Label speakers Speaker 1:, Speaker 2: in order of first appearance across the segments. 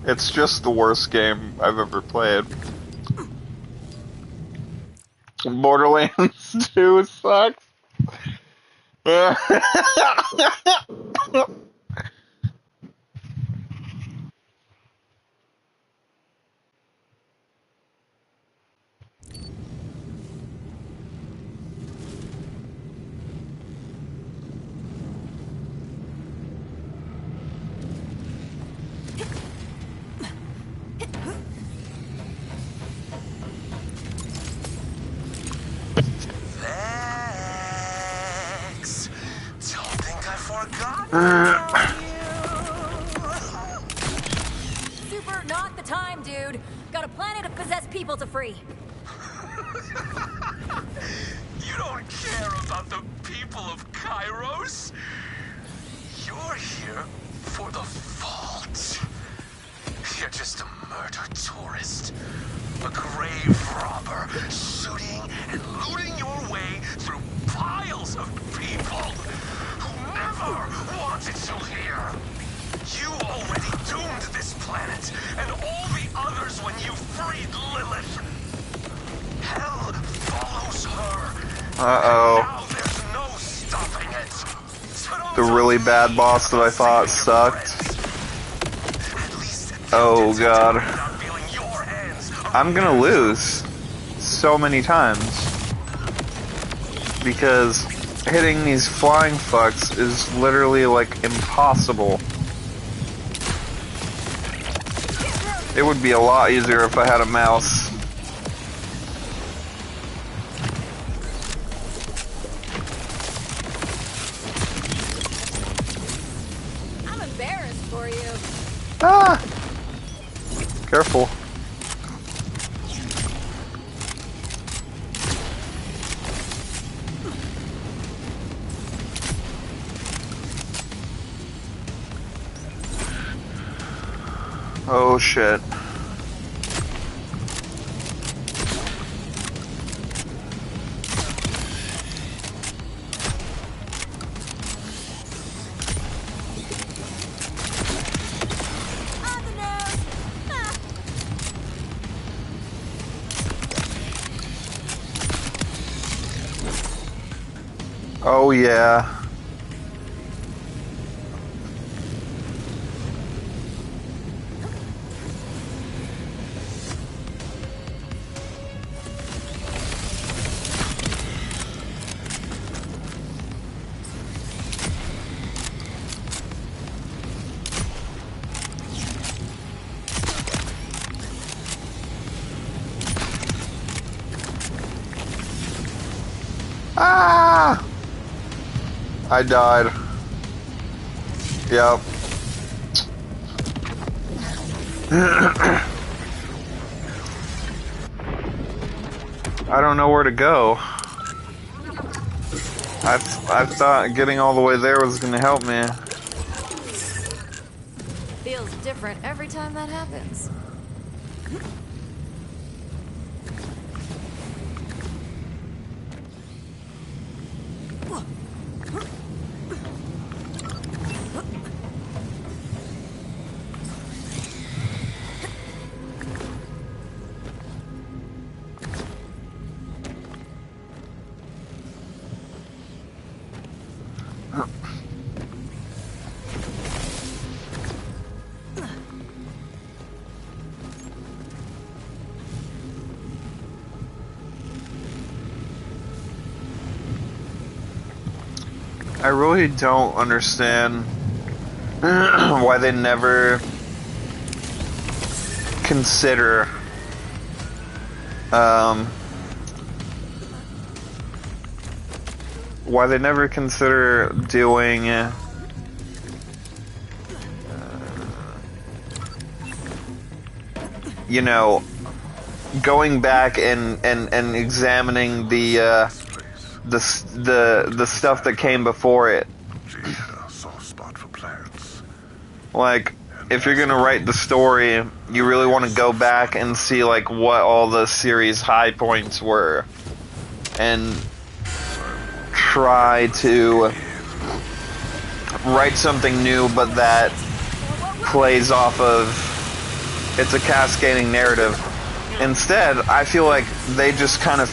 Speaker 1: It's just the worst game I've ever played. Borderlands 2 sucks.
Speaker 2: Thanks. Don't think I forgot about you.
Speaker 3: Super, not the time, dude. Got a planet of possessed people to free.
Speaker 2: You don't care about the people of Kairos? You're here for the vault. You're just a murder tourist. A grave robber, shooting and looting your way through piles of people who never wanted you here. You already doomed this planet and all the others when you freed Lilith. Hell follows her.
Speaker 1: Uh-oh.
Speaker 2: Now there's no stopping it. So
Speaker 1: The really bad boss that I thought sucked. Oh god. I'm gonna lose so many times. Because hitting these flying fucks is literally like impossible. It would be a lot easier if I had a mouse.
Speaker 3: I'm embarrassed for you.
Speaker 1: Ah! Careful. Oh shit.
Speaker 3: On the nose. Ah.
Speaker 1: Oh yeah. Ah! I died. Yep. I don't know where to go. I thought getting all the way there was gonna help me.
Speaker 3: Feels different every time that happens.
Speaker 1: I really don't understand why they never consider why they never consider doing you know, going back and examining the stuff that came before it. Like, if you're gonna write the story, you really want to go back and see like what all the series high points were, and try to write something new, but that plays off of it's a cascading narrative. Instead, I feel like they just kind of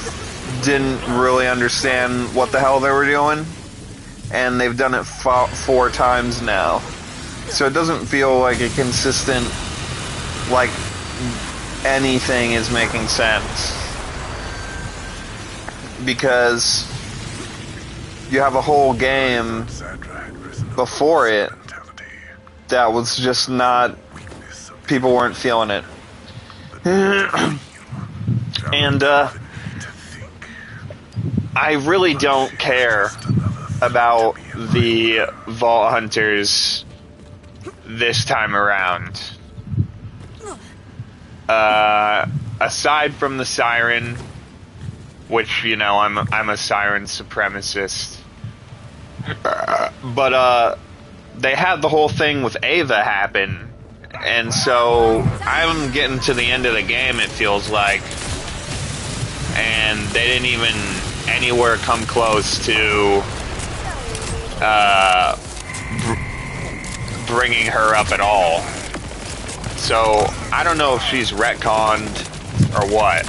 Speaker 1: didn't really understand what the hell they were doing, and they've done it 4 times now. So it doesn't feel like a consistent, like anything is making sense. Because you have a whole game before it that was just not, people weren't feeling it. And I really don't care about the Vault Hunters this time around. Aside from the Siren, which, you know, I'm a Siren supremacist. But they had the whole thing with Ava happen. And so I'm getting to the end of the game, it feels like, and they didn't even anywhere come close to bringing her up at all. So I don't know if she's retconned or what,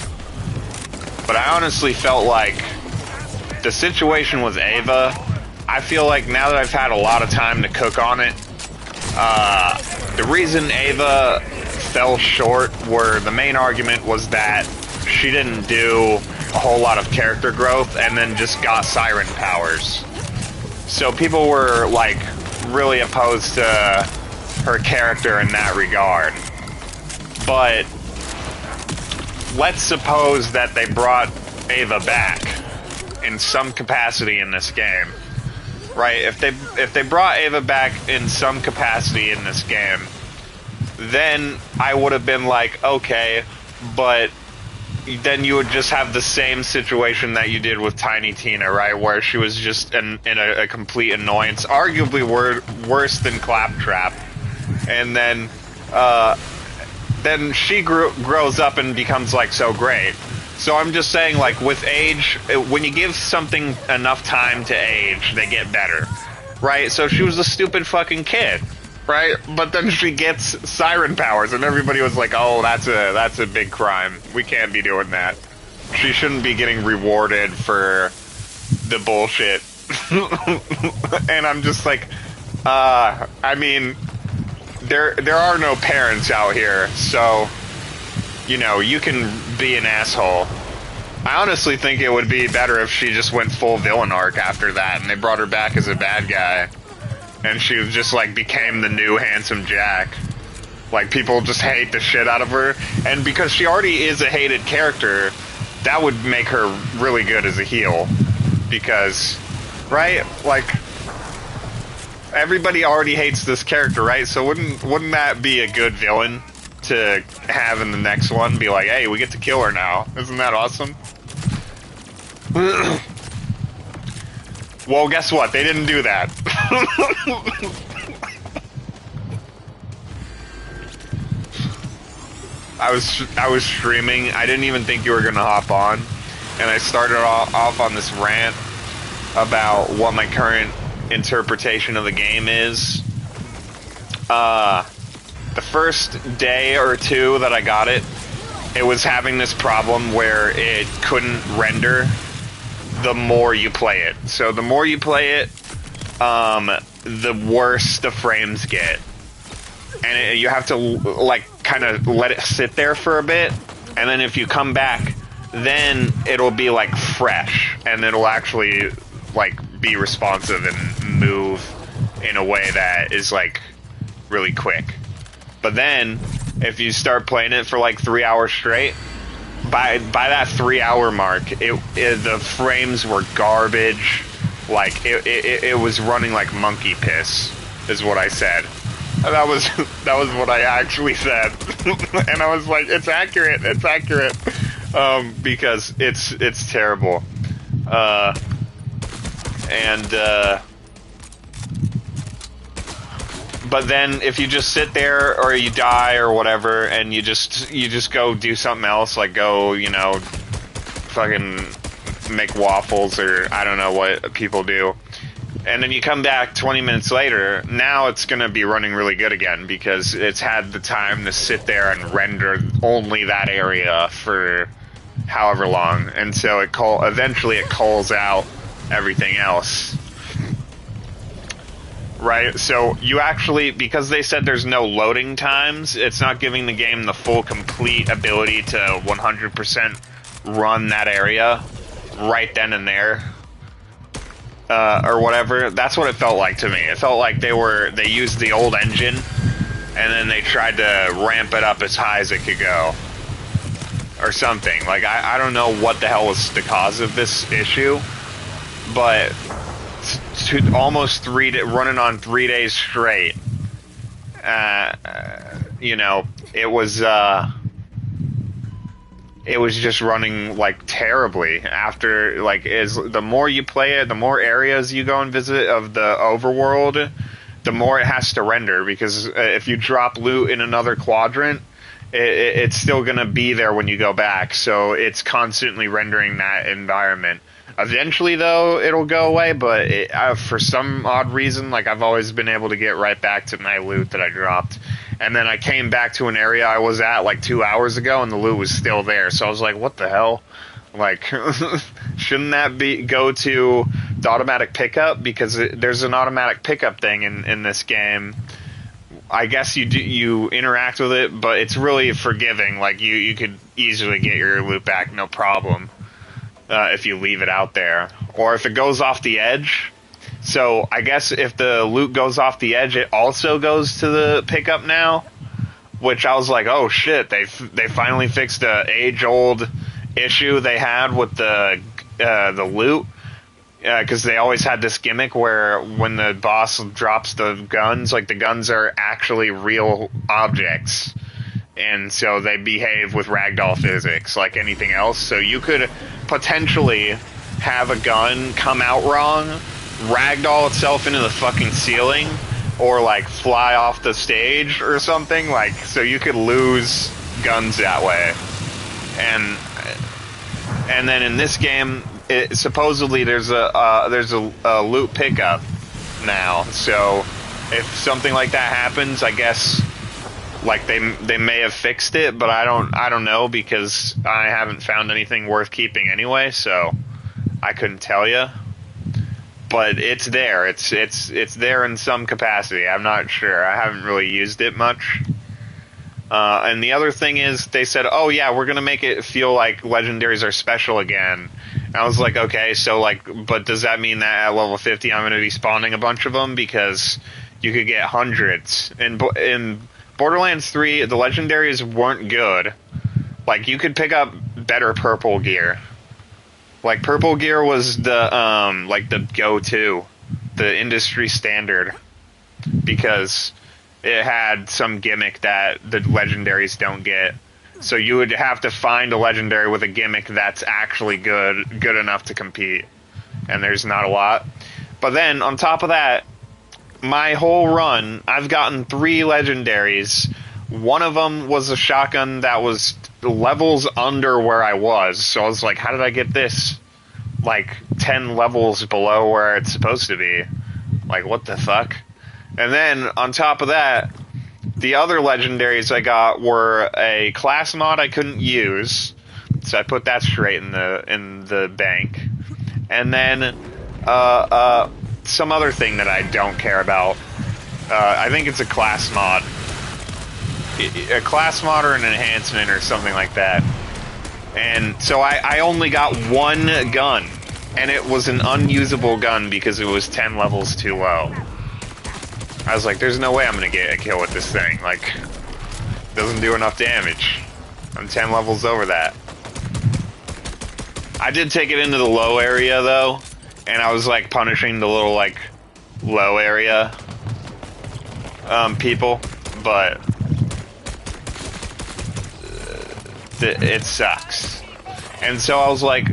Speaker 1: but I honestly felt like the situation with Ava, I feel like now that I've had a lot of time to cook on it, the reason Ava fell short the main argument was that she didn't do a whole lot of character growth and then just got siren powers. So people were like really opposed to her character in that regard. But let's suppose that they brought Ava back in some capacity in this game. Right, if they brought Ava back in some capacity in this game, then I would have been like, okay, but then you would just have the same situation that you did with Tiny Tina, right, where she was just in a complete annoyance, arguably worse than Claptrap, and then she grows up and becomes like so great. So I'm just saying, like, with age, when you give something enough time to age, they get better, right? So she was a stupid fucking kid, right? But then she gets siren powers, and everybody was like, oh, that's a big crime. We can't be doing that. She shouldn't be getting rewarded for the bullshit. And I'm just like, I mean, there are no parents out here, so, you know, you can be an asshole. I honestly think it would be better if she just went full villain arc after that, and they brought her back as a bad guy, and she just, like, became the new Handsome Jack. Like, people just hate the shit out of her, and because she already is a hated character, that would make her really good as a heel. Because, right? Like, everybody already hates this character, right? So wouldn't that be a good villain to have in the next one? Be like, hey, we get to kill her now. Isn't that awesome? Well, guess what? They didn't do that. I was streaming. I didn't even think you were gonna hop on, and I started off on this rant about what my current interpretation of the game is. The first day or two that I got it, it was having this problem where it couldn't render the more you play it. So the more you play it, the worse the frames get. And you have to, like, kind of let it sit there for a bit, and then if you come back, then it'll be, like, fresh, and it'll actually, like, be responsive and move in a way that is, like, really quick. But then, if you start playing it for like 3 hours straight, by that 3 hour mark, the frames were garbage. Like, it was running like monkey piss, is what I said. That was what I actually said. And I was like, it's accurate, because it's terrible. But then if you just sit there or you die or whatever, and you just go do something else, like go, you know, fucking make waffles or I don't know what people do, And then you come back 20 minutes later, now it's going to be running really good again because it's had the time to sit there and render only that area for however long. And so eventually it calls out everything else. Right? So you actually, because they said there's no loading times, it's not giving the game the full complete ability to 100% run that area right then and there. Or whatever. That's what it felt like to me. It felt like they used the old engine and then they tried to ramp it up as high as it could go. Or something. Like, I don't know what the hell was the cause of this issue, but almost running on 3 days straight, you know, it was just running like terribly after, like, the more you play it, the more areas you go and visit of the overworld, the more it has to render, because if you drop loot in another quadrant, it's still going to be there when you go back, so it's constantly rendering that environment. Eventually, though, it'll go away, but for some odd reason, like, I've always been able to get right back to my loot that I dropped. And then I came back to an area I was at like 2 hours ago, and the loot was still there. So I was like, what the hell? Like, shouldn't that go to the automatic pickup? Because there's an automatic pickup thing in this game. I guess you interact with it, but it's really forgiving. Like, you could easily get your loot back, no problem, if you leave it out there. Or if it goes off the edge. So I guess if the loot goes off the edge, it also goes to the pickup now, which I was like, oh shit, they finally fixed a age-old issue they had with the loot, because they always had this gimmick where when the boss drops the guns, like, the guns are actually real objects, and so they behave with ragdoll physics like anything else. So you could potentially have a gun come out wrong, ragdoll itself into the fucking ceiling, or like fly off the stage or something, like, so you could lose guns that way. And then in this game, supposedly there's a loot pickup now, so if something like that happens, I guess, like, they may have fixed it, but I don't know, because I haven't found anything worth keeping anyway, so I couldn't tell you. But it's there. It's there in some capacity. I'm not sure. I haven't really used it much. And the other thing is, they said, oh yeah, we're gonna make it feel like legendaries are special again. And I was like, okay, so, like, but does that mean that at level 50 I'm gonna be spawning a bunch of them? Because you could get hundreds. In Borderlands 3, the legendaries weren't good. Like, you could pick up better purple gear. Like, purple gear was the, like, the go-to, the industry standard, because it had some gimmick that the legendaries don't get. So you would have to find a legendary with a gimmick that's actually good enough to compete. And there's not a lot. But then, on top of that, my whole run, I've gotten 3 legendaries. One of them was a shotgun that was levels under where I was, so I was like, how did I get this, like, 10 levels below where it's supposed to be? Like, what the fuck? And then, on top of that, the other legendaries I got were a class mod I couldn't use, so I put that straight in the bank. And then, some other thing that I don't care about. I think it's a class mod. A class mod or an enhancement or something like that. And so I only got one gun, and it was an unusable gun because it was 10 levels too low. I was like, there's no way I'm gonna get a kill with this thing. Like, it doesn't do enough damage. I'm 10 levels over that. I did take it into the low area, though, and I was, like, punishing the little, like, low area people, but it sucks. And so I was like,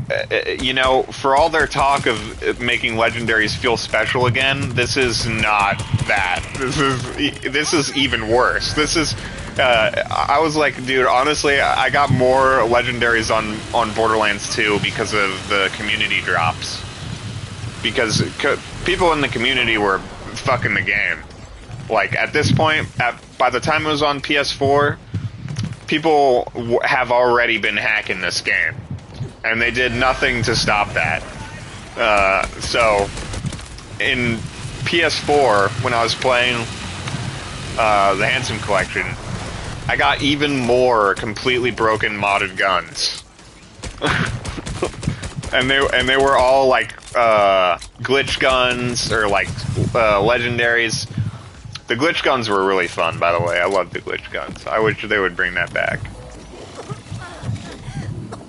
Speaker 1: you know, for all their talk of making legendaries feel special again, this is not that. This is even worse. This is, I was like, dude, honestly, I got more legendaries on Borderlands 2 because of the community drops. Because people in the community were fucking the game. Like, at this point, by the time it was on PS4, people have already been hacking this game. And they did nothing to stop that. So, in PS4, when I was playing the Handsome Collection, I got even more completely broken modded guns. and they were all like glitch guns or like legendaries. The glitch guns were really fun, by the way. I loved the glitch guns. I wish they would bring that back.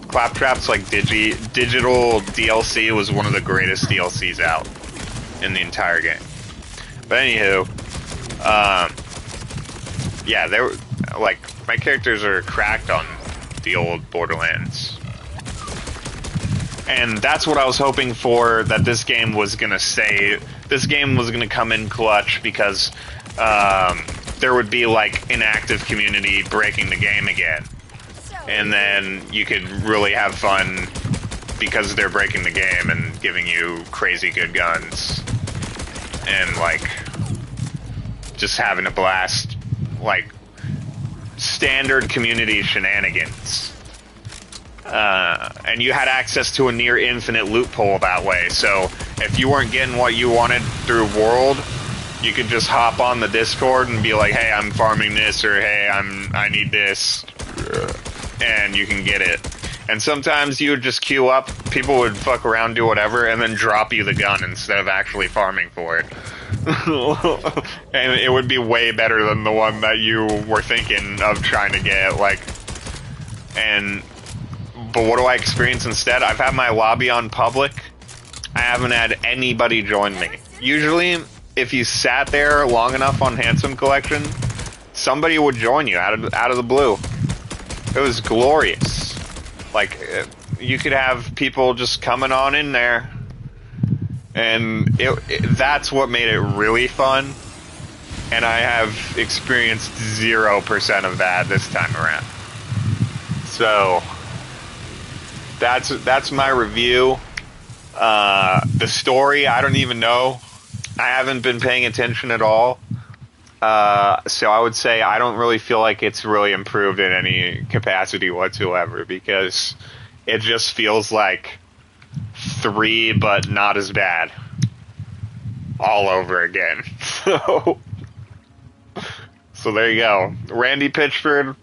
Speaker 1: Claptrap's like digital DLC was one of the greatest DLCs out in the entire game. But anywho, yeah, they were like, my characters are cracked on the old Borderlands. And that's what I was hoping for, that this game was gonna say. This game was gonna come in clutch because there would be like an active community breaking the game again. And then you could really have fun because they're breaking the game and giving you crazy good guns. And like, just having a blast, like, standard community shenanigans. And you had access to a near infinite loophole that way, so if you weren't getting what you wanted through World, you could just hop on the Discord and be like, hey, I'm farming this, or hey, I need this, and you can get it. And sometimes you would just queue up, people would fuck around, do whatever, and then drop you the gun instead of actually farming for it. And it would be way better than the one that you were thinking of trying to get, like, but what do I experience instead? I've had my lobby on public. I haven't had anybody join me. Usually, if you sat there long enough on Handsome Collection, somebody would join you out of the blue. It was glorious. Like, you could have people just coming on in there, and that's what made it really fun. And I have experienced 0% of that this time around. So that's my review. The story, I don't even know. I haven't been paying attention at all. So I would say I don't really feel like it's really improved in any capacity whatsoever, because it just feels like 3, but not as bad, all over again. So there you go. Randy Pitchford,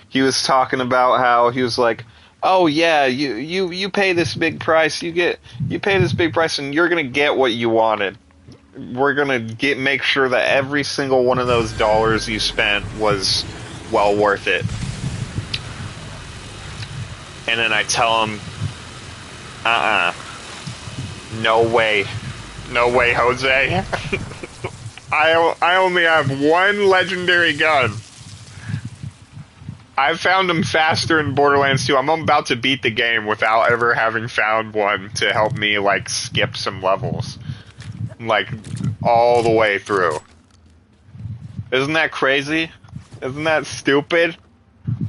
Speaker 1: he was talking about how he was like, oh yeah, you pay this big price, you pay this big price, and you're gonna get what you wanted. We're gonna make sure that every single one of those dollars you spent was well worth it. And then I tell him, no way, Jose. I only have one legendary gun. I found them faster in Borderlands 2. I'm about to beat the game without ever having found one to help me, like, skip some levels. Like, all the way through. Isn't that crazy? Isn't that stupid?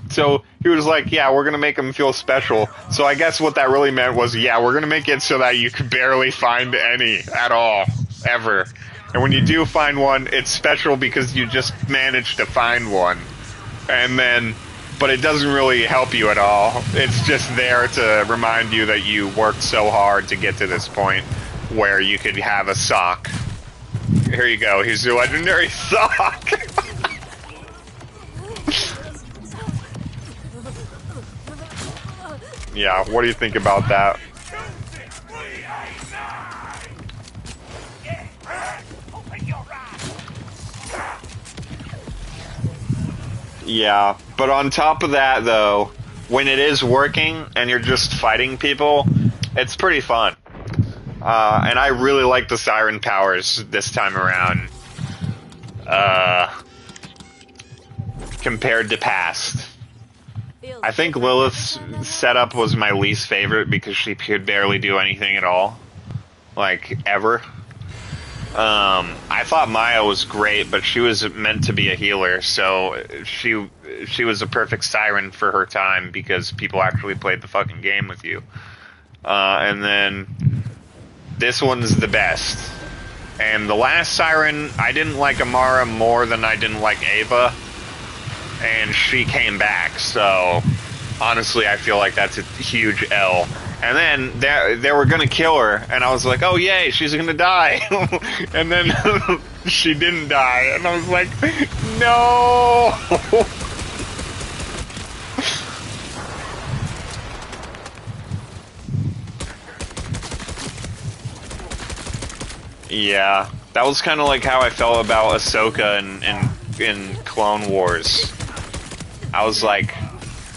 Speaker 1: So, he was like, yeah, we're gonna make him feel special. So I guess what that really meant was, yeah, we're gonna make it so that you could barely find any at all. Ever. And when you do find one, it's special because you just managed to find one. And then... but it doesn't really help you at all. It's just there to remind you that you worked so hard to get to this point where you could have a sock. Here you go, here's your legendary sock! Yeah, what do you think about that? Yeah, but on top of that, though, when it is working and you're just fighting people, it's pretty fun. And I really like the siren powers this time around, compared to past. I think Lilith's setup was my least favorite because she could barely do anything at all. Like, ever. I thought Maya was great, but she was meant to be a healer, so she was a perfect siren for her time because people actually played the fucking game with you. And then this one's the best. And the last Siren, I didn't like Amara more than I didn't like Ava. And she came back, so honestly, I feel like that's a huge L. And then they were gonna kill her, and I was like, oh yay, she's gonna die. And then she didn't die, and I was like, no! Yeah, that was kind of like how I felt about Ahsoka in Clone Wars. I was like,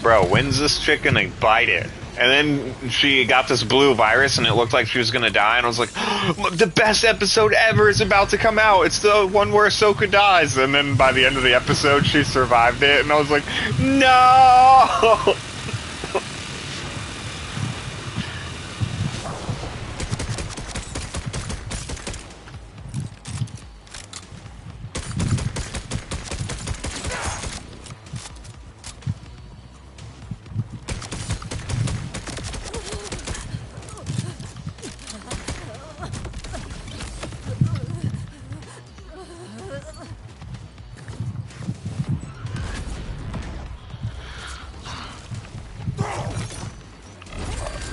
Speaker 1: bro, when's this chick gonna bite it? And then she got this blue virus and it looked like she was gonna die, and I was like, the best episode ever is about to come out. It's the one where Ahsoka dies. And then by the end of the episode, she survived it, and I was like, no!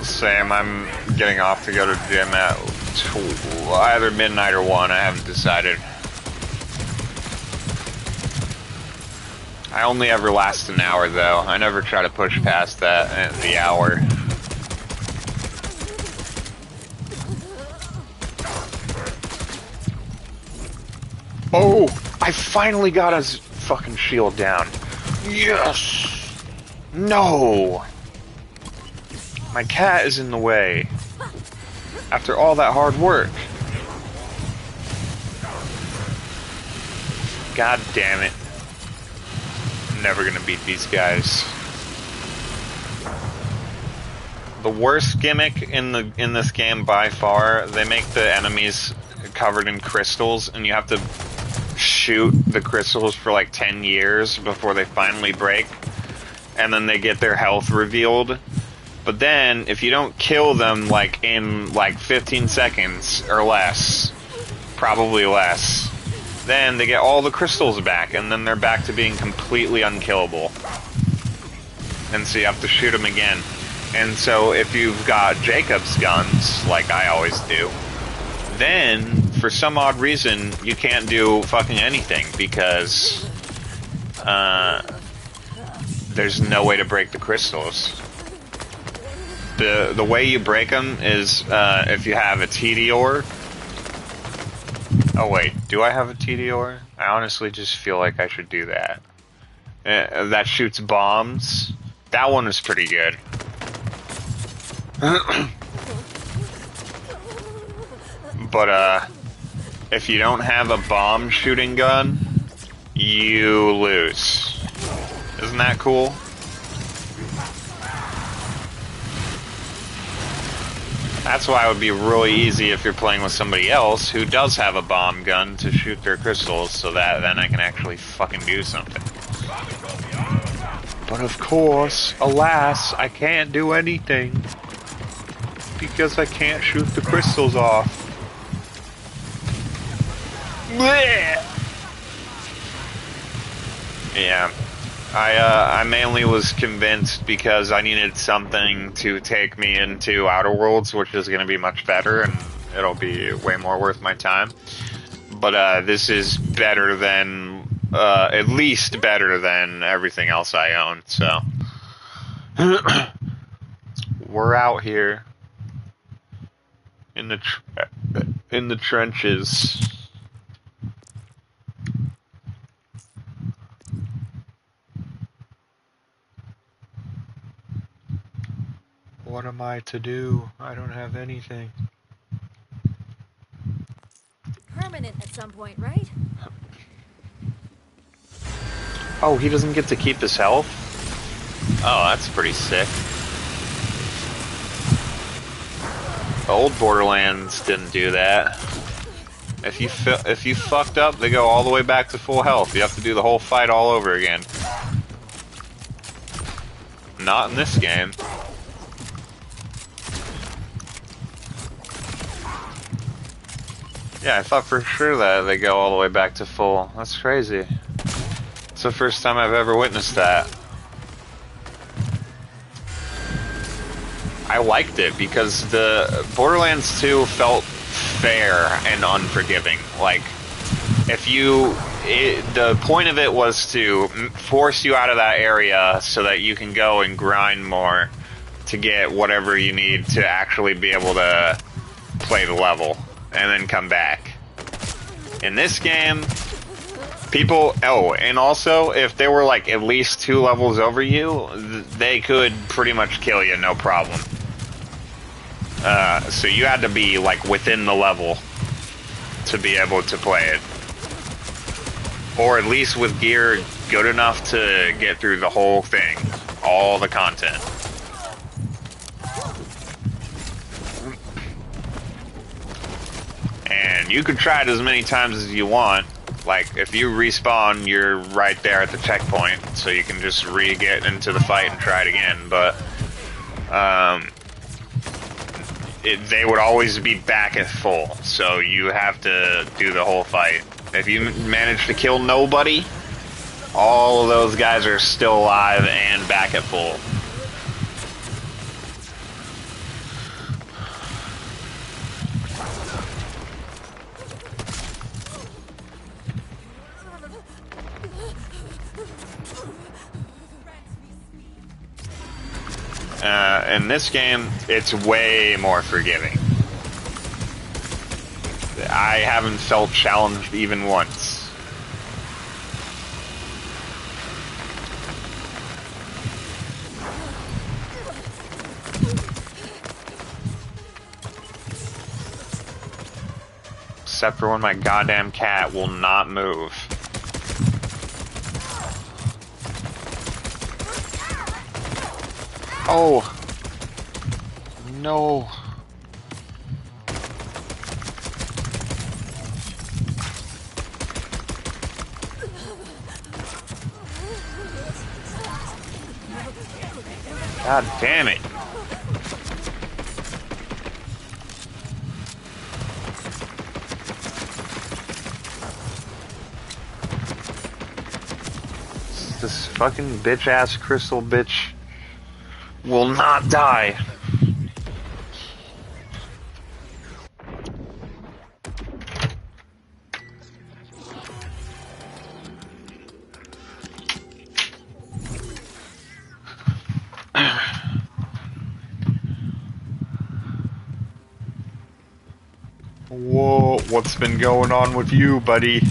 Speaker 1: Same, I'm getting off to go to gym at either midnight or 1, I haven't decided. I only ever last an hour though, I never try to push past that, the hour. Oh! I finally got his fucking shield down. Yes! No! My cat is in the way. After all that hard work. God damn it. I'm never gonna beat these guys. The worst gimmick in this game by far, they make the enemies covered in crystals and you have to shoot the crystals for like 10 years before they finally break. And then they get their health revealed. But then, if you don't kill them, like, in, like, 15 seconds or less, probably less, then they get all the crystals back, and then they're back to being completely unkillable. And so you have to shoot them again. And so if you've got Jacob's guns, like I always do, then, for some odd reason, you can't do fucking anything, because, there's no way to break the crystals. The way you break them is if you have a TDOR. Oh wait, do I have a TDOR? I honestly just feel like I should do that. That shoots bombs. That one is pretty good. But if you don't have a bomb shooting gun, you lose. Isn't that cool? That's why it would be really easy if you're playing with somebody else who does have a bomb gun to shoot their crystals, so that then I can actually fucking do something. But of course, alas, I can't do anything. Because I can't shoot the crystals off. Blech! Yeah. I mainly was convinced because I needed something to take me into Outer Worlds, which is going to be much better, and it'll be way more worth my time. But this is better than, at least better than everything else I own, so. We're out here. In the trenches. What am I to do? I don't have anything.
Speaker 3: Permanent at some point, right?
Speaker 1: Oh, he doesn't get to keep his health? Oh, that's pretty sick. The old Borderlands didn't do that. If you fucked up, they go all the way back to full health. You have to do the whole fight all over again. Not in this game. Yeah, I thought for sure that they go all the way back to full. That's crazy. It's the first time I've ever witnessed that. I liked it because the Borderlands 2 felt fair and unforgiving. Like, if you... the point of it was to force you out of that area so that you can go and grind more to get whatever you need to actually be able to play the level and then come back. In this game, people... Oh, and also, if they were like at least 2 levels over you, they could pretty much kill you, no problem. So you had to be like within the level to be able to play it. Or at least with gear good enough to get through the whole thing. All the content. And you can try it as many times as you want. Like, if you respawn, you're right there at the checkpoint, so you can just re-get into the fight and try it again, but... they would always be back at full, so you have to do the whole fight. If you manage to kill nobody, all of those guys are still alive and back at full. In this game, it's way more forgiving. I haven't felt challenged even once. Except for when my goddamn cat will not move. Oh! No. God damn it. This fucking bitch-ass crystal bitch will not die. Whoa, what's been going on with you, buddy?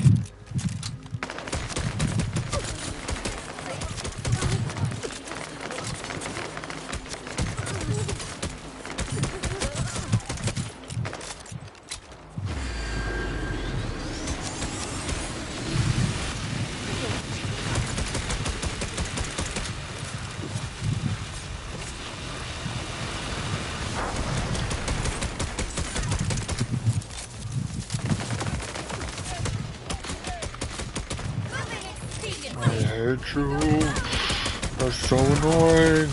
Speaker 1: I hate you. That's so annoying.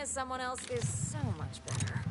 Speaker 3: as someone else is so much better.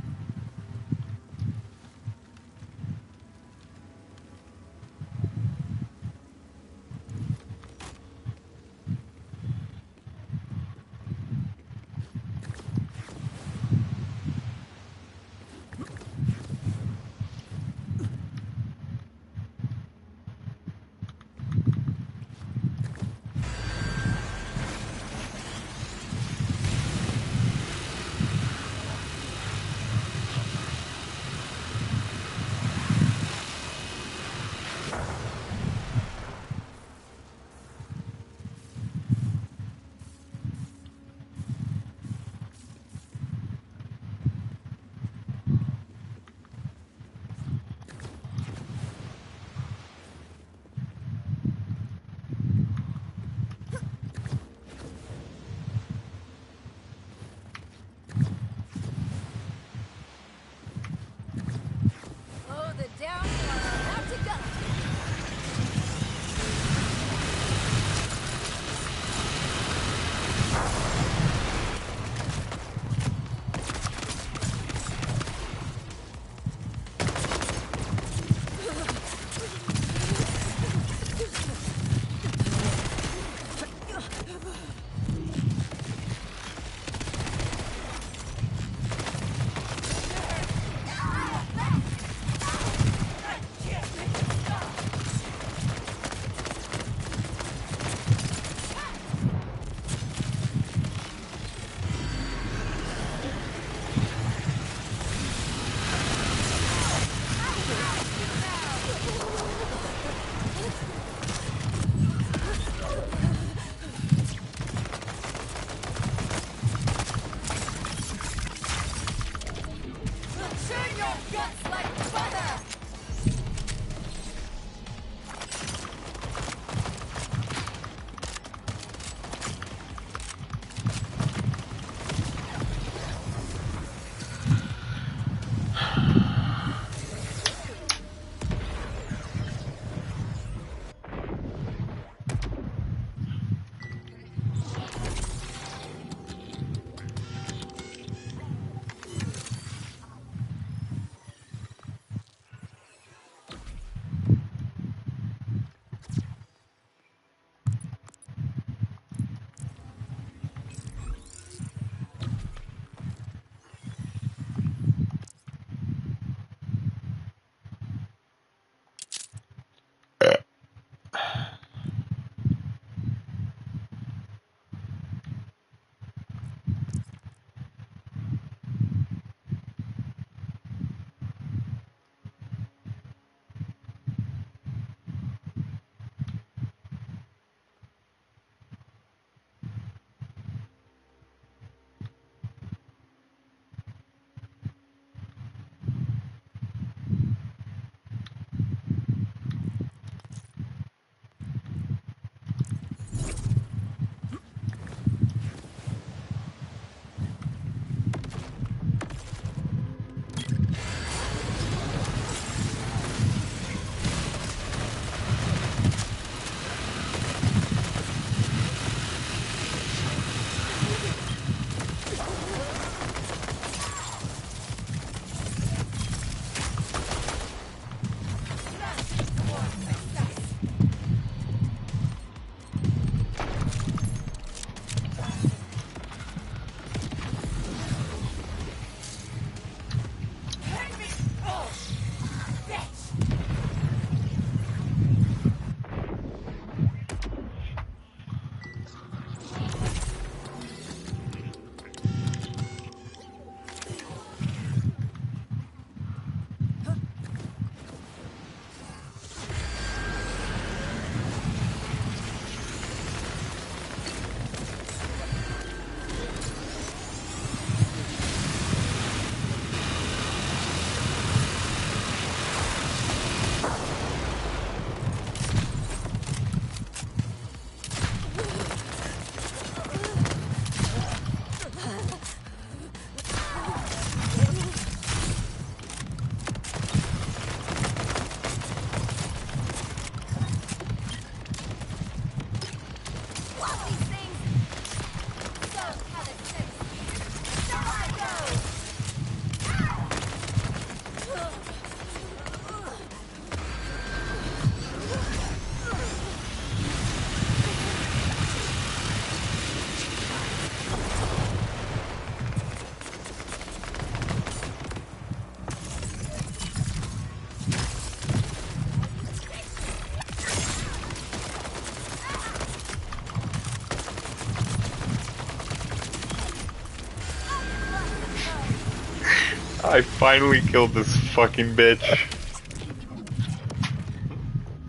Speaker 1: I finally killed this fucking bitch.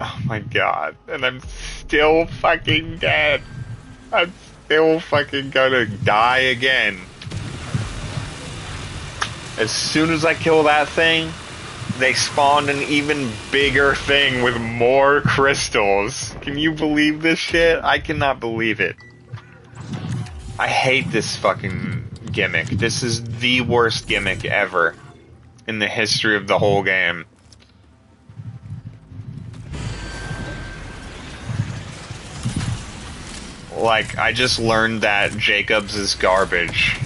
Speaker 1: Oh my god. And I'm still fucking dead. I'm still fucking gonna die again. As soon as I kill that thing, they spawned an even bigger thing with more crystals. Can you believe this shit? I cannot believe it. I hate this fucking gimmick. This is the worst gimmick ever in the history of the whole game. Like, I just learned that Jacobs is garbage.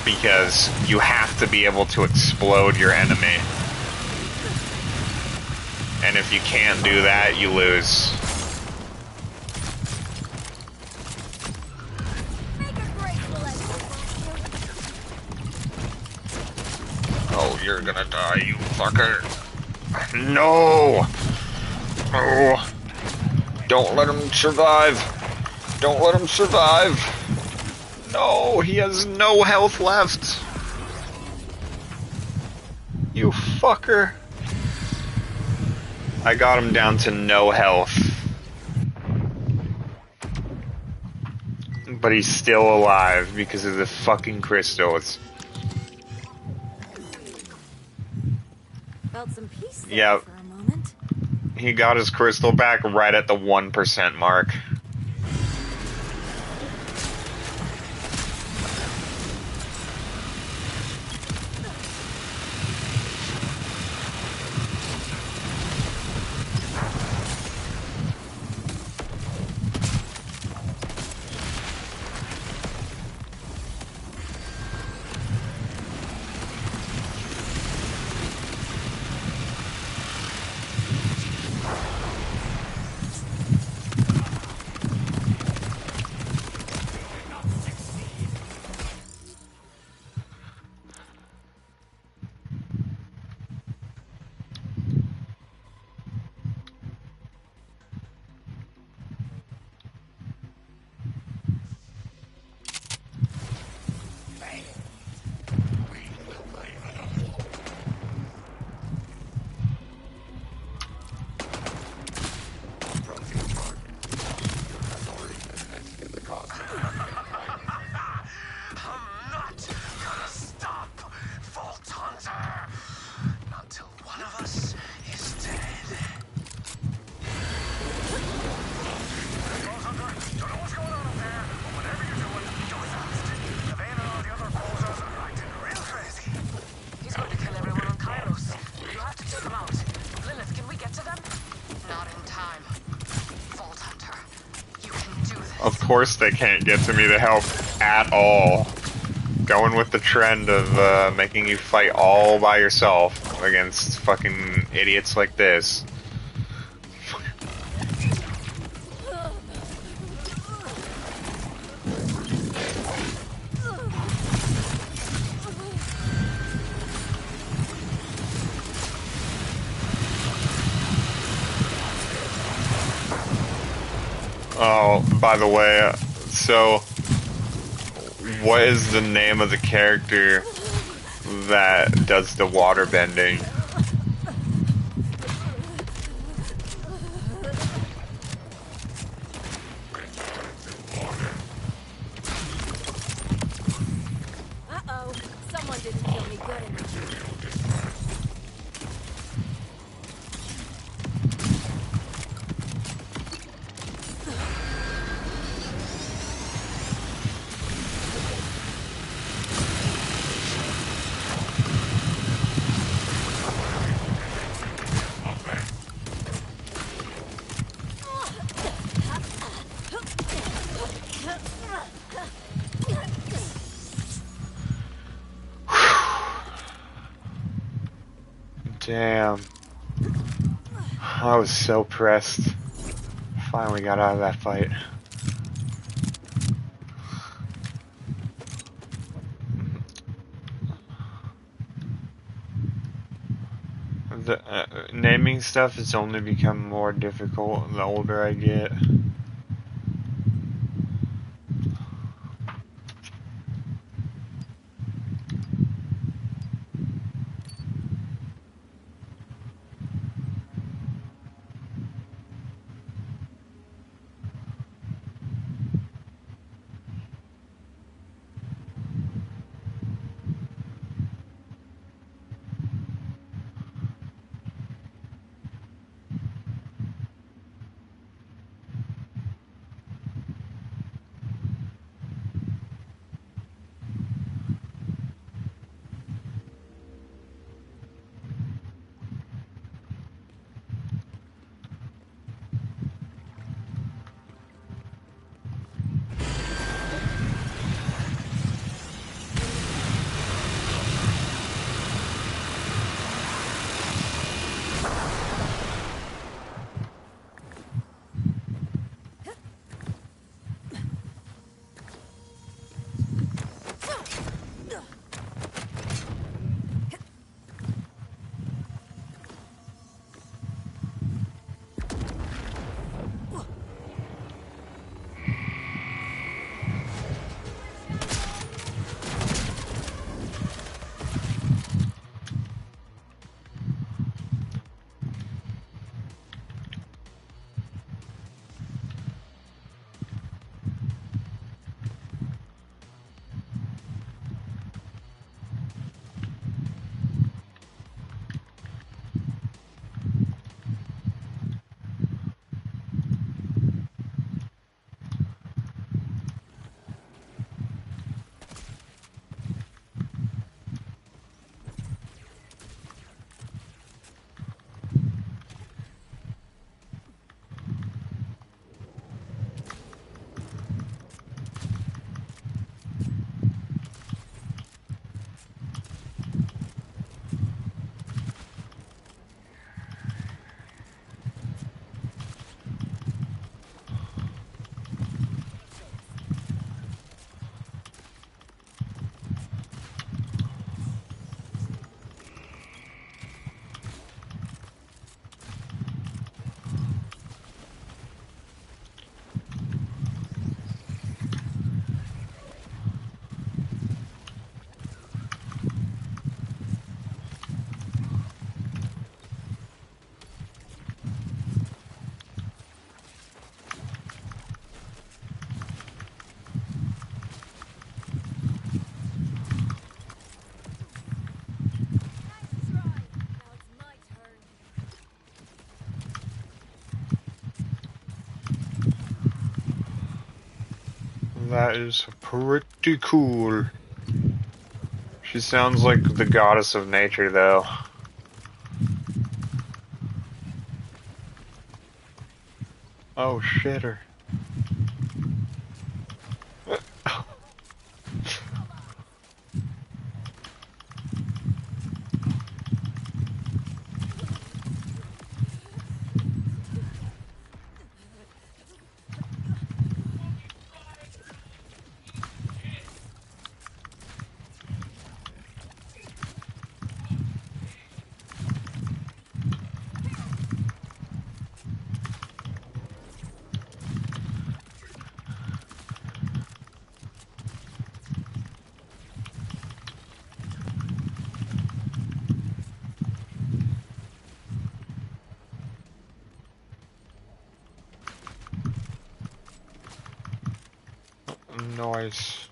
Speaker 1: Because you have to be able to explode your enemy. And if you can't do that, you lose. Oh, you're gonna die, you fucker. No! Oh. Don't let him survive. Don't let him survive. No, he has no health left. You fucker. I got him down to no health. But he's still alive because of the fucking crystals.
Speaker 3: Felt some peace there
Speaker 1: Yep.
Speaker 3: for a moment.
Speaker 1: He got his crystal back right at the 1% mark. Of course they can't get to me to help at all. Going with the trend of making you fight all by yourself against fucking idiots like this. Oh, by the way, so what is the name of the character that does the water bending?
Speaker 3: Uh-oh. Someone didn't feel me good enough.
Speaker 1: Damn. I was so pressed. Finally got out of that fight. The naming stuff has only become more difficult the older I get. That is pretty cool. She sounds like the goddess of nature, though. Oh, shitter. Nice.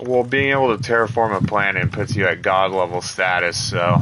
Speaker 1: Well, being able to terraform a planet puts you at god level status, so...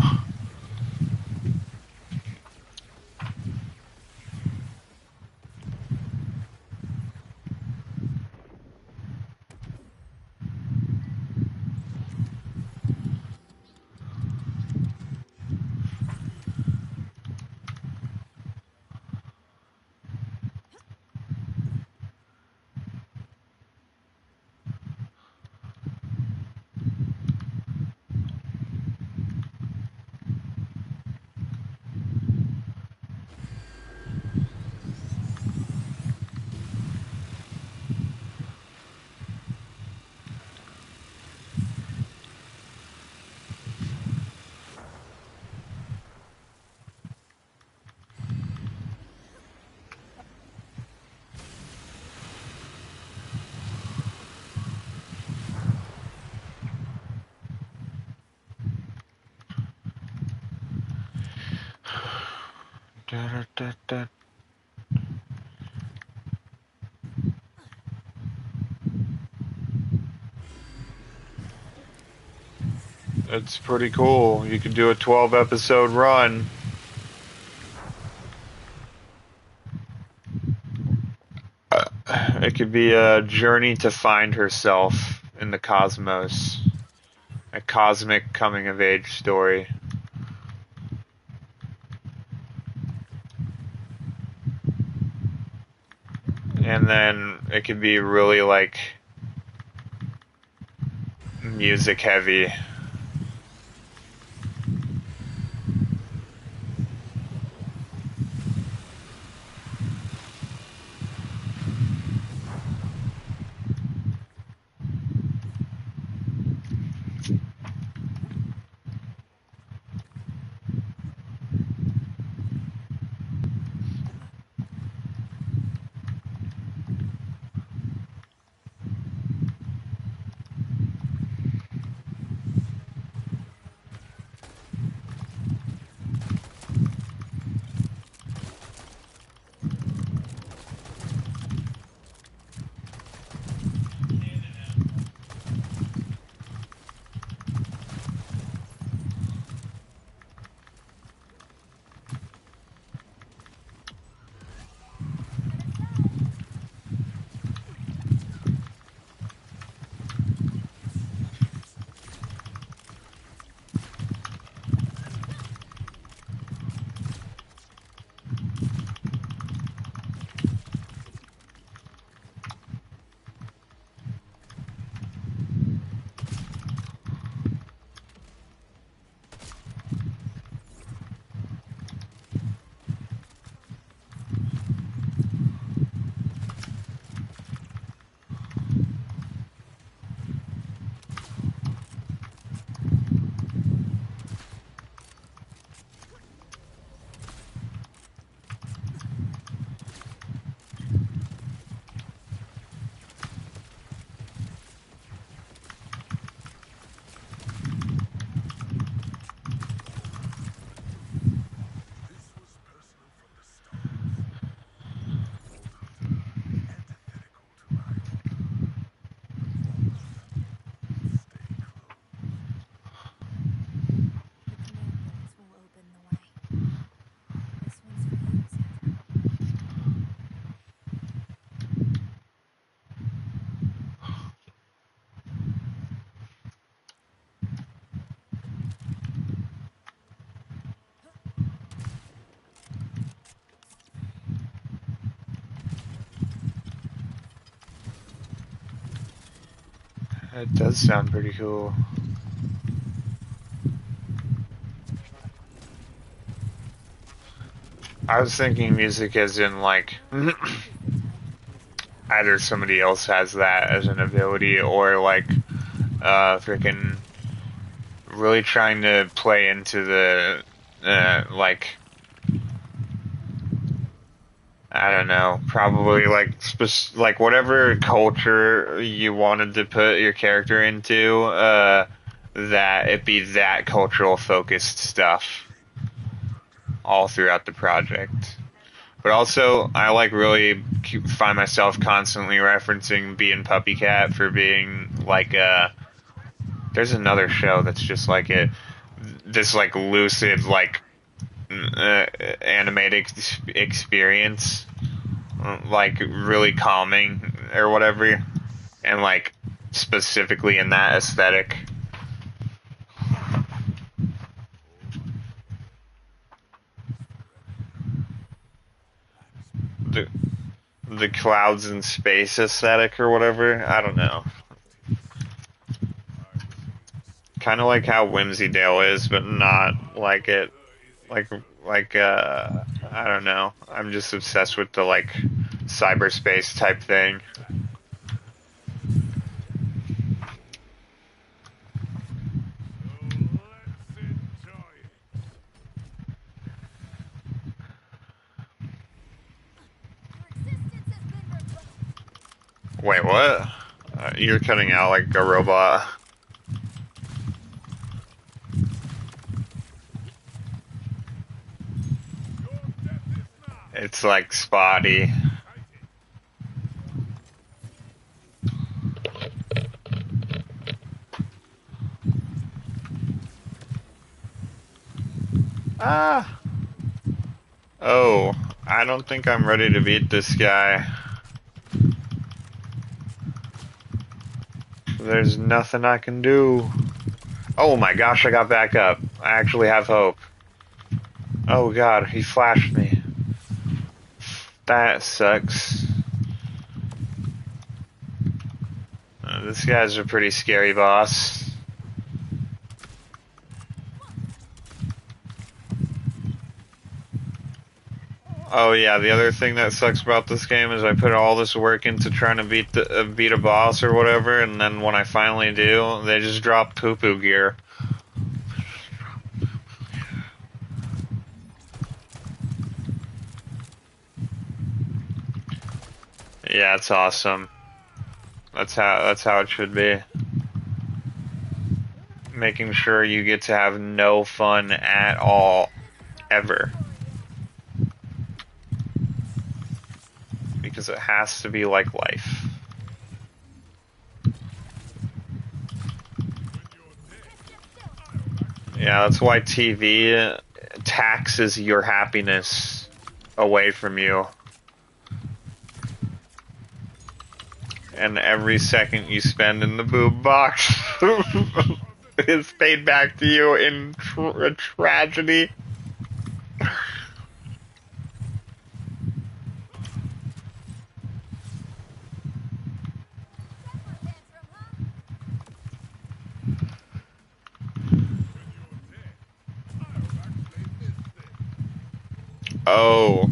Speaker 1: It's pretty cool. You could do a 12-episode run. It could be a journey to find herself in the cosmos. A cosmic coming-of-age story. And then it could be really, like, music heavy. It does sound pretty cool. I was thinking music as in, like, either somebody else has that as an ability, or, like, freaking really trying to play into the, like, I don't know, probably, like, like, whatever culture you wanted to put your character into, that it be that cultural focused stuff all throughout the project. But also, I like really find myself constantly referencing being Puppy Cat for being like there's another show that's just like it, this like lucid like animated experience, like really calming or whatever, and like specifically in that aesthetic. The the clouds in space aesthetic or whatever. I don't know. Kind of like how Whimsydale is, but not like it. Like I don't know. I'm just obsessed with the like cyberspace type thing. Wait, what? You're cutting out like a robot. It's like spotty. Ah. Oh, I don't think I'm ready to beat this guy. There's nothing I can do. Oh my gosh, I got back up. I actually have hope. Oh god, he flashed me. That sucks. This guy's a pretty scary boss. Oh yeah, the other thing that sucks about this game is I put all this work into trying to beat a boss or whatever, and then when I finally do, they just drop poo-poo gear. Yeah, it's awesome. That's how it should be. Making sure you get to have no fun at all, ever. Because it has to be like life. Yeah, that's why TV taxes your happiness away from you. And every second you spend in the boob box is paid back to you in tragedy. Oh,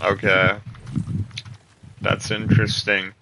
Speaker 1: okay. That's interesting.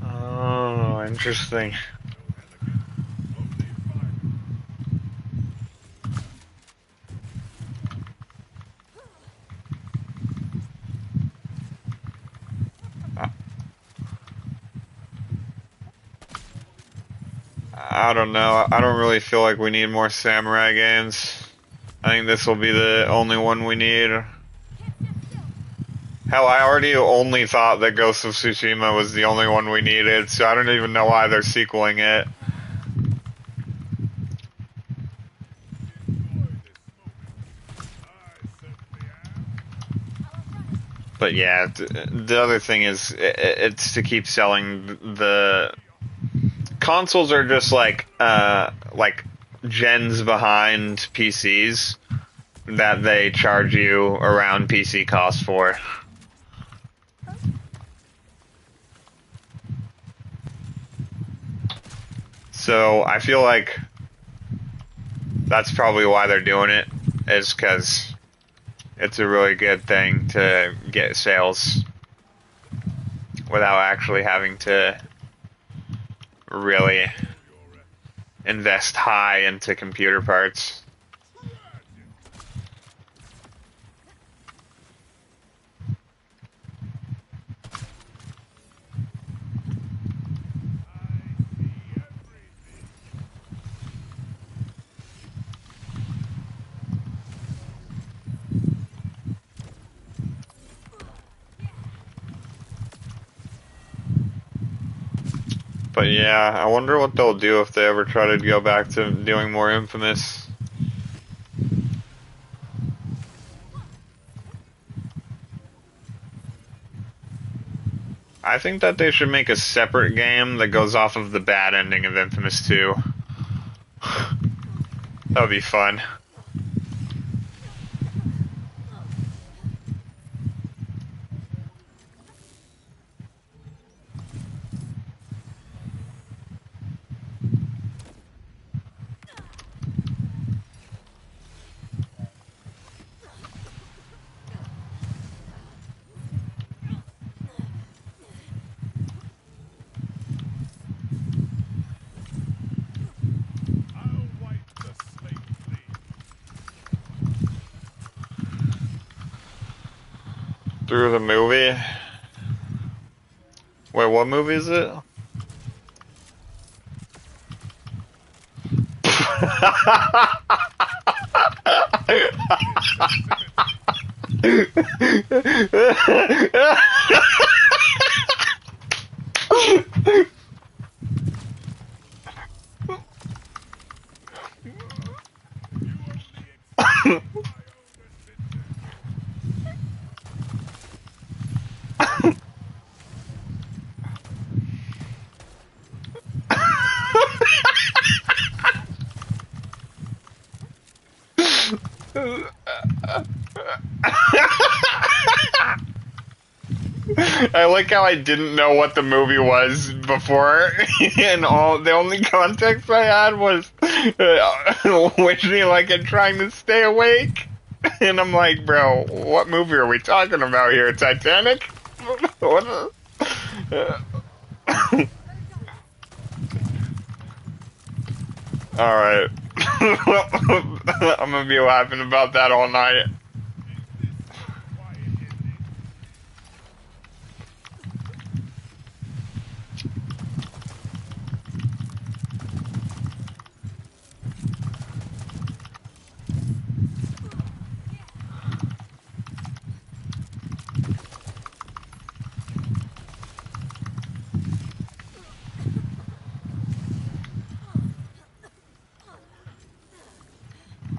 Speaker 1: Oh, interesting. I don't know. I don't really feel like we need more samurai games. I think this will be the only one we need. Hell, I already only thought that Ghost of Tsushima was the only one we needed, so I don't even know why they're sequeling it. But yeah, the other thing is, it's to keep selling the consoles are just like gens behind PCs that they charge you around PC cost for. So I feel like that's probably why they're doing it, is because it's a really good thing to get sales without actually having to really invest high into computer parts. But yeah, I wonder what they'll do if they ever try to go back to doing more Infamous. I think that they should make a separate game that goes off of the bad ending of Infamous 2. That would be fun. Through the movie? Wait, what movie is it? I like how I didn't know what the movie was before, and the only context I had was wishing like and trying to stay awake. And I'm like, bro, what movie are we talking about here? Titanic? What? Alright. I'm gonna be laughing about that all night.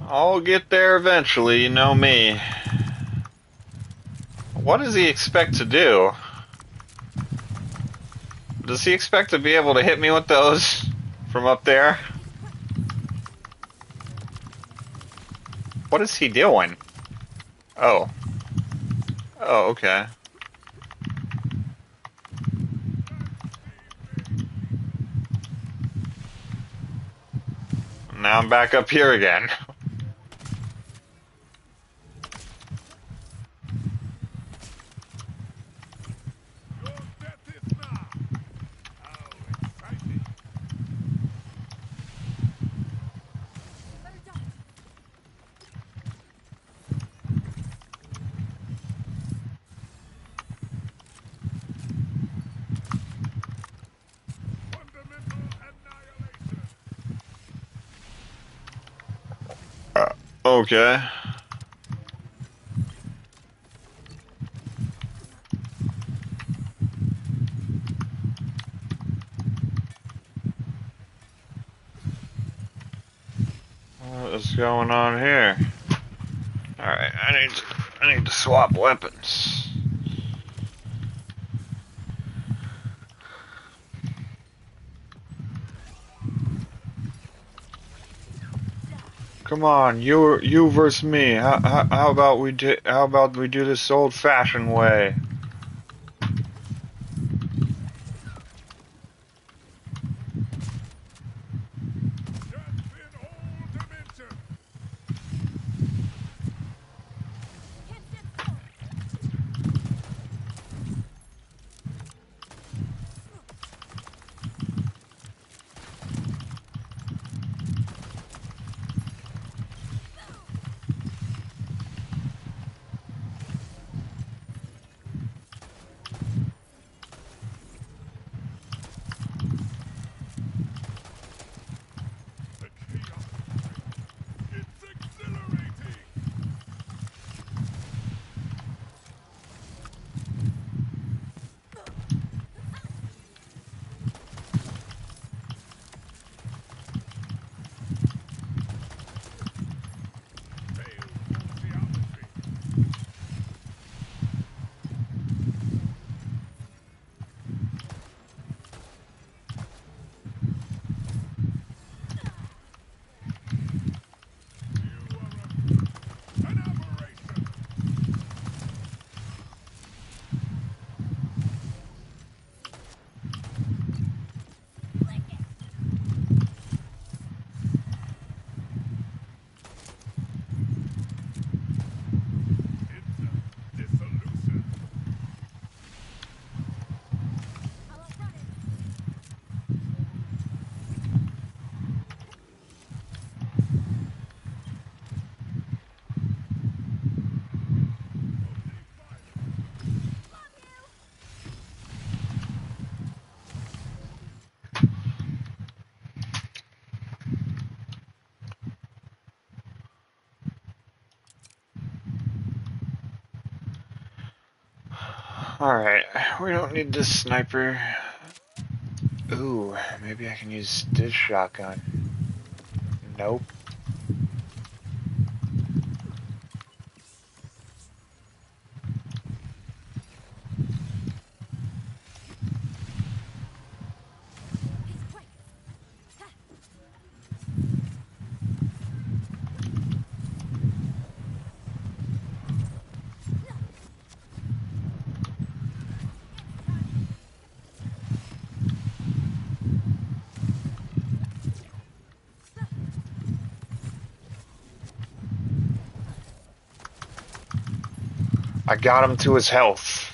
Speaker 1: I'll get there eventually, you know me. What does he expect to do? Does he expect to be able to hit me with those from up there? What is he doing? Oh. Oh, okay. Now I'm back up here again. Okay. What's going on here? Alright, I need to swap weapons. Come on, you versus me. How about we do this old-fashioned way? Alright, we don't need this sniper. Ooh, maybe I can use this shotgun. Nope. I got him to his health.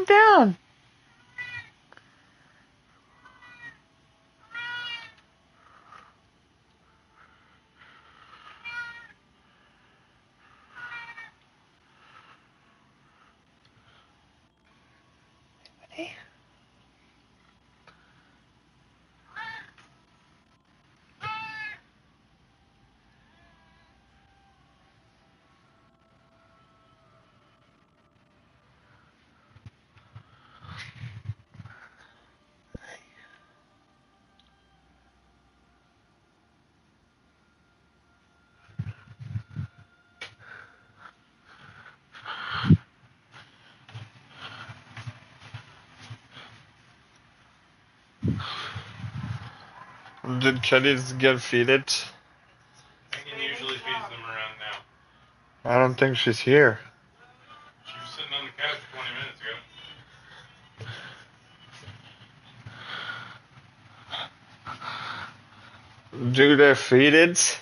Speaker 1: calm down. Did Kitties get feeded?
Speaker 4: Megan usually feeds them around now.
Speaker 1: I don't think she's here.
Speaker 4: She was sitting on the couch 20 minutes ago.
Speaker 1: Do they feed it?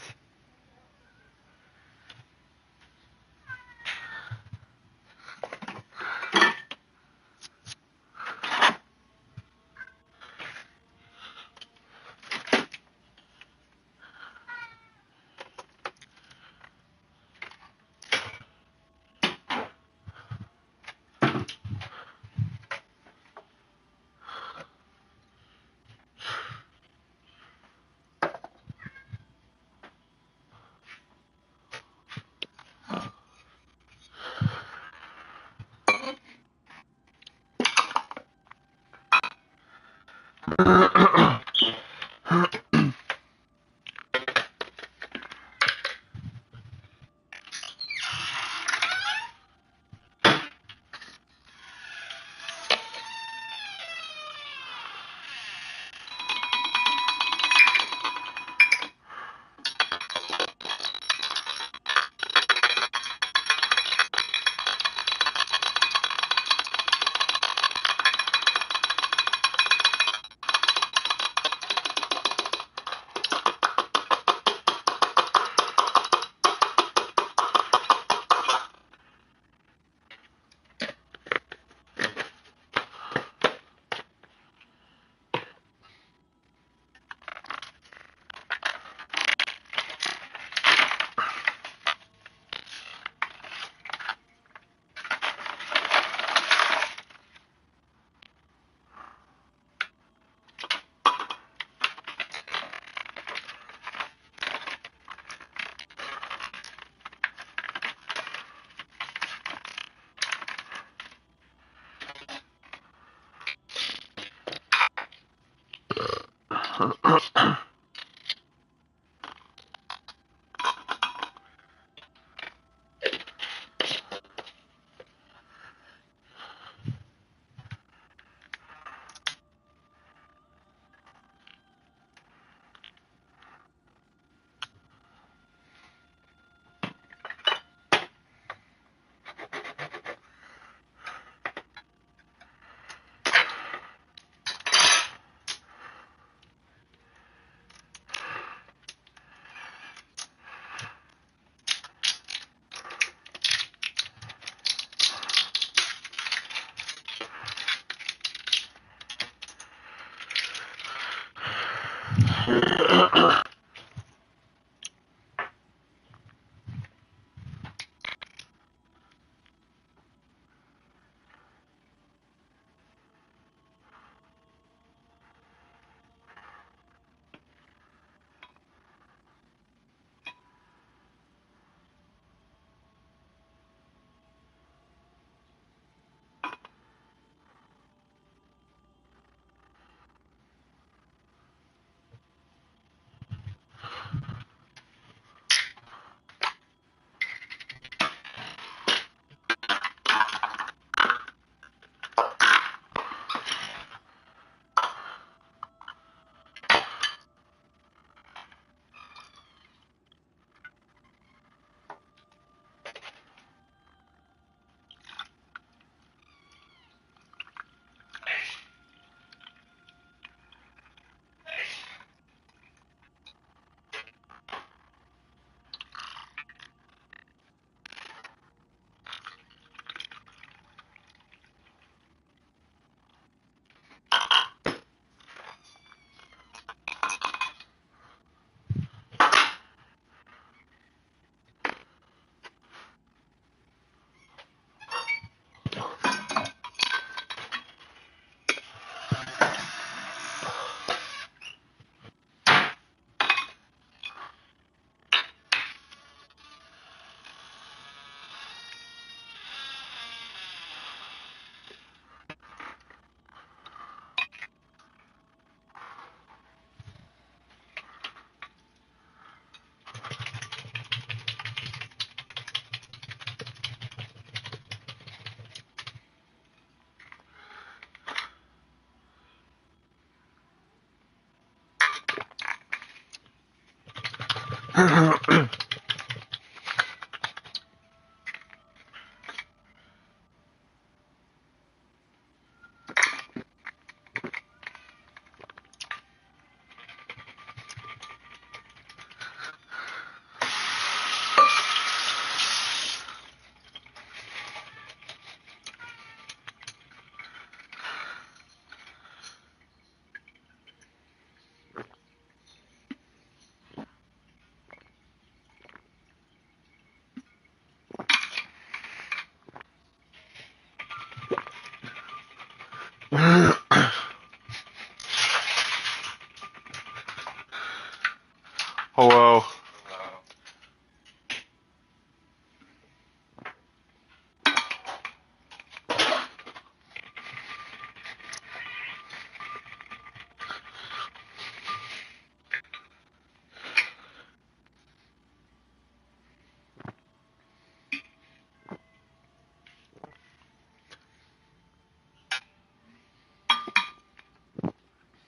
Speaker 1: Hello.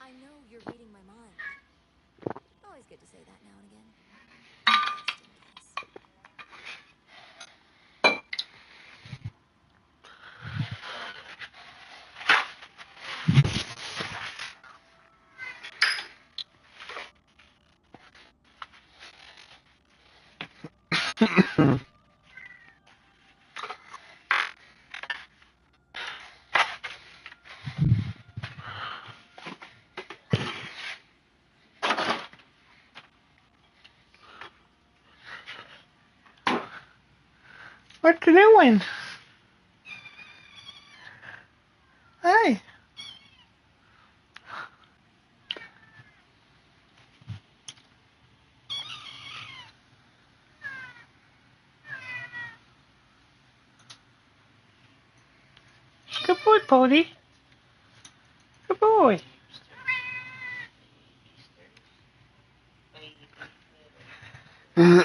Speaker 3: I know you're reading my mind. Always good to say that now and again. Just in case.
Speaker 1: What you doing? Hey. Good boy, Pody. Good boy. Meh.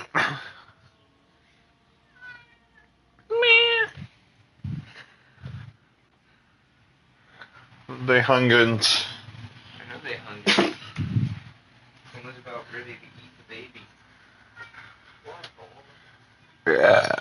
Speaker 1: They hungers.
Speaker 5: I know they hungry. Someone's about ready to eat the baby.
Speaker 1: Yeah.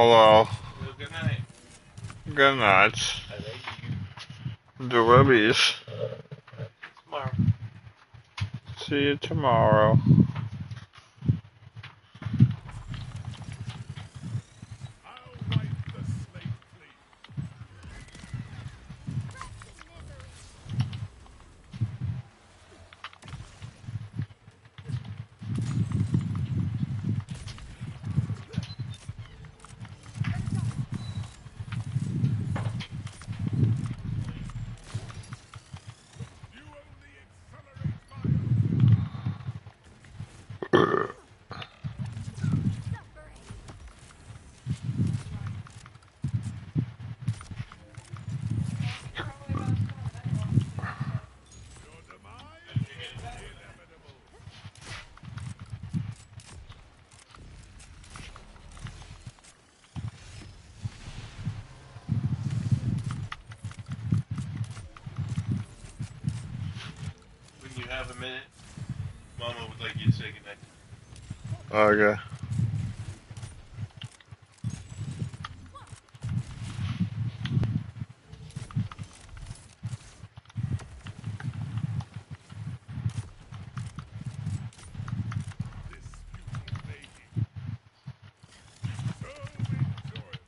Speaker 1: Hello.
Speaker 4: Well, good night.
Speaker 1: Good night.
Speaker 4: I like you.
Speaker 1: The rubbies.
Speaker 4: Tomorrow.
Speaker 1: See you tomorrow.
Speaker 6: I'll wipe the slate clean.
Speaker 3: Rest in misery.
Speaker 6: You only accelerate my own.
Speaker 3: Suffering.
Speaker 6: Your demise is inevitable.
Speaker 4: When you have a minute, Mama would like you to say goodnight.
Speaker 1: Okay.
Speaker 6: This futile mating. So enjoyable.